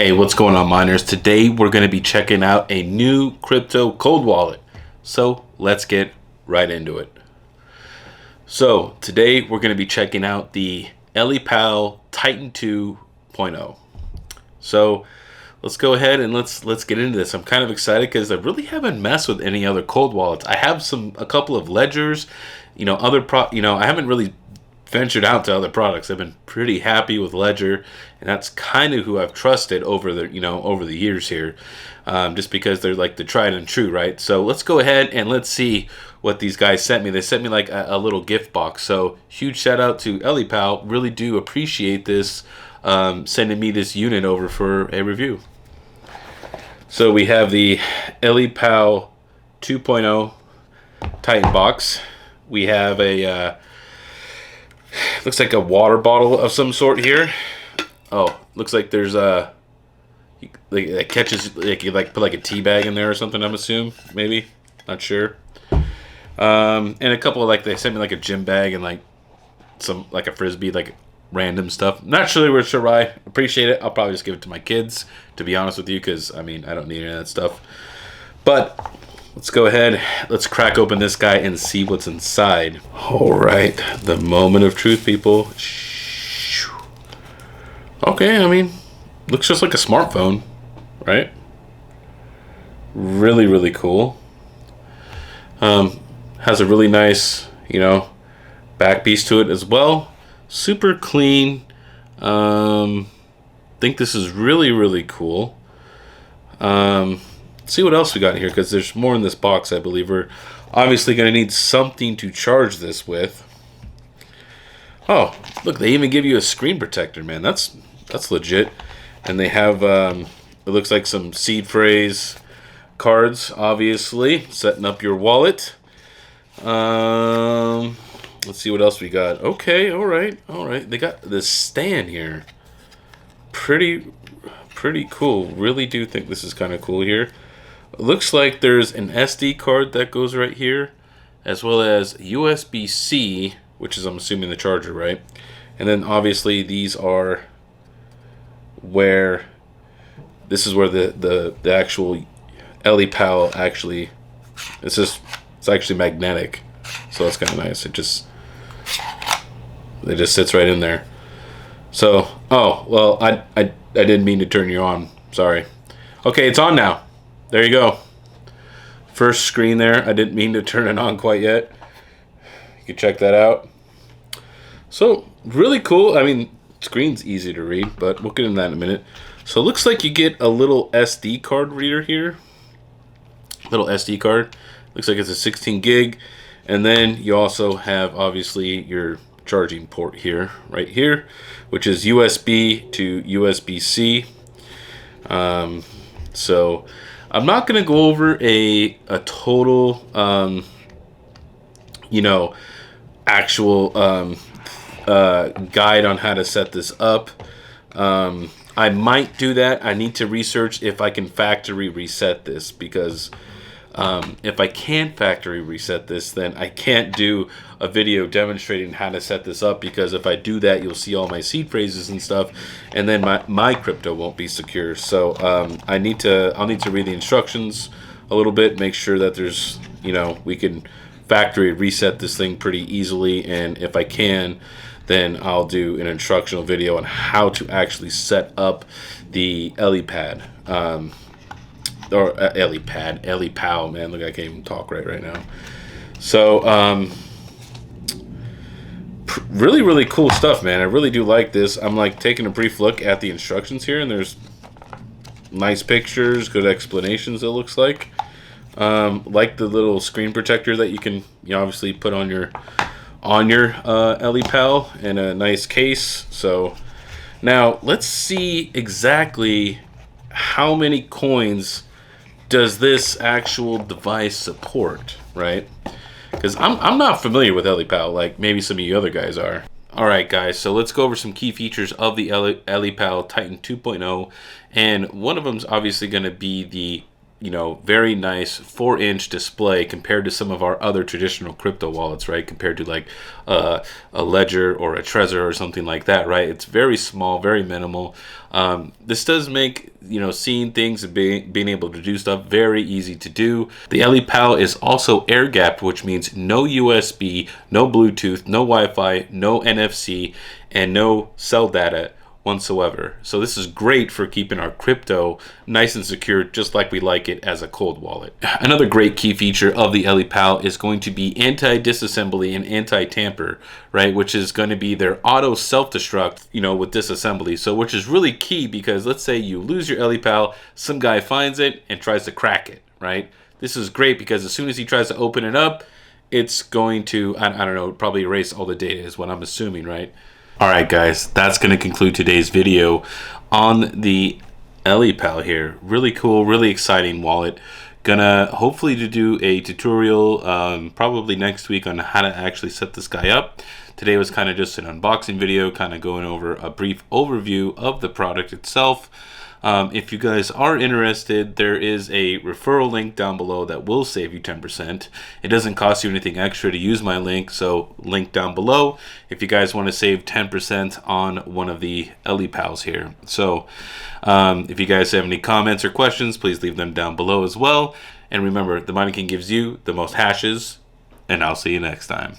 Hey, what's going on, miners? Today we're going to be checking out a new crypto cold wallet. So let's get right into it. So today we're going to be checking out the Ellipal Titan 2.0. So let's go ahead and let's get into this. I'm kind of excited because I really haven't messed with any other cold wallets. I have a couple of ledgers, I haven't really ventured out to other products. I've been pretty happy with Ledger, and that's kind of who I've trusted over the years here, just because they're like the tried and true, right? So let's go ahead and let's see what these guys sent me. They sent me like a little gift box. So huge shout out to Ellipal. Really do appreciate this, sending me this unit over for a review. So we have the Ellipal 2.0 Titan box. We have a looks like a water bottle of some sort here. Oh, looks like there's a it catches, like you put like a tea bag in there or something, I'm assuming, maybe, not sure. And a couple of they sent me like a gym bag and like some like a frisbee, like random stuff. Not sure why. Appreciate it. I'll probably just give it to my kids, to be honest with you, because I mean I don't need any of that stuff. But let's go ahead, let's crack open this guy and see what's inside. All right, the moment of truth, people. Okay, I mean, looks just like a smartphone, right? Really, really cool. Has a really nice, back piece to it as well. Super clean. Think this is really, really cool. See what else we got here, because there's more in this box. I believe we're obviously going to need something to charge this with. Oh, look, they even give you a screen protector, man. That's legit. And they have it looks like some seed phrase cards, obviously, setting up your wallet. Let's see what else we got. Okay, all right. They got this stand here. Pretty cool. Really do think this is kind of cool here. Looks like there's an SD card that goes right here, as well as USB-C, which is, I'm assuming, the charger, right? And then obviously these are where this is where the actual Ellipal actually, it's actually magnetic, so that's kind of nice. It just sits right in there. So, oh well, I didn't mean to turn you on. Sorry. Okay, it's on now. There you go. First screen there. I didn't mean to turn it on quite yet. You can check that out. So, really cool. I mean, screen's easy to read, but we'll get into that in a minute. So, it looks like you get a little SD card reader here. Little SD card. Looks like it's a 16 gig. And then you also have, obviously, your charging port here, right here, which is USB to USB-C. So I'm not going to go over a total, actual guide on how to set this up. I might do that. I need to research if I can factory reset this, because if I can't factory reset this, then I can't do a video demonstrating how to set this up, because if I do that, you'll see all my seed phrases and stuff, and then my crypto won't be secure. So I'll need to read the instructions a little bit, make sure that there's, we can factory reset this thing pretty easily, and if I can, then I'll do an instructional video on how to actually set up the Ellipad. Or Ellipal, man. Look, I can't even talk right now. So, really, really cool stuff, man. I really do like this. I'm taking a brief look at the instructions here, and there's nice pictures, good explanations, it looks like. Like the little screen protector that you can, obviously put on your Ellipal in a nice case. So now let's see exactly how many coins does this actual device support, right? Because I'm not familiar with Ellipal like maybe some of you other guys are. Alright guys, so let's go over some key features of the Ellipal Titan 2.0, and one of them is obviously going to be the you know, very nice 4-inch display compared to some of our other traditional crypto wallets, right? Compared to like a Ledger or a Trezor or something like that, right? It's very small, very minimal. This does make, you know, seeing things and being able to do stuff very easy to do. The Ellipal is also air gapped, which means no USB, no Bluetooth, no Wi-Fi, no NFC, and no cell data whatsoever. So this is great for keeping our crypto nice and secure, just like we like it as a cold wallet. Another great key feature of the Ellipal is going to be anti-disassembly and anti-tamper, right? Which is going to be their auto self-destruct, you know, with disassembly. So which is really key, because let's say you lose your Ellipal, some guy finds it and tries to crack it, right? This is great because as soon as he tries to open it up, it's going to, I don't know, probably erase all the data is what I'm assuming, right? Alright guys, that's going to conclude today's video on the Ellipal here. Really cool, really exciting wallet. Gonna hopefully to do a tutorial probably next week on how to actually set this guy up. Today was kind of just an unboxing video, kind of going over a brief overview of the product itself. If you guys are interested, there is a referral link down below that will save you 10%. It doesn't cost you anything extra to use my link, so link down below if you guys want to save 10% on one of the Ellipals here. So if you guys have any comments or questions, please leave them down below as well. And remember, the Mining King gives you the most hashes, and I'll see you next time.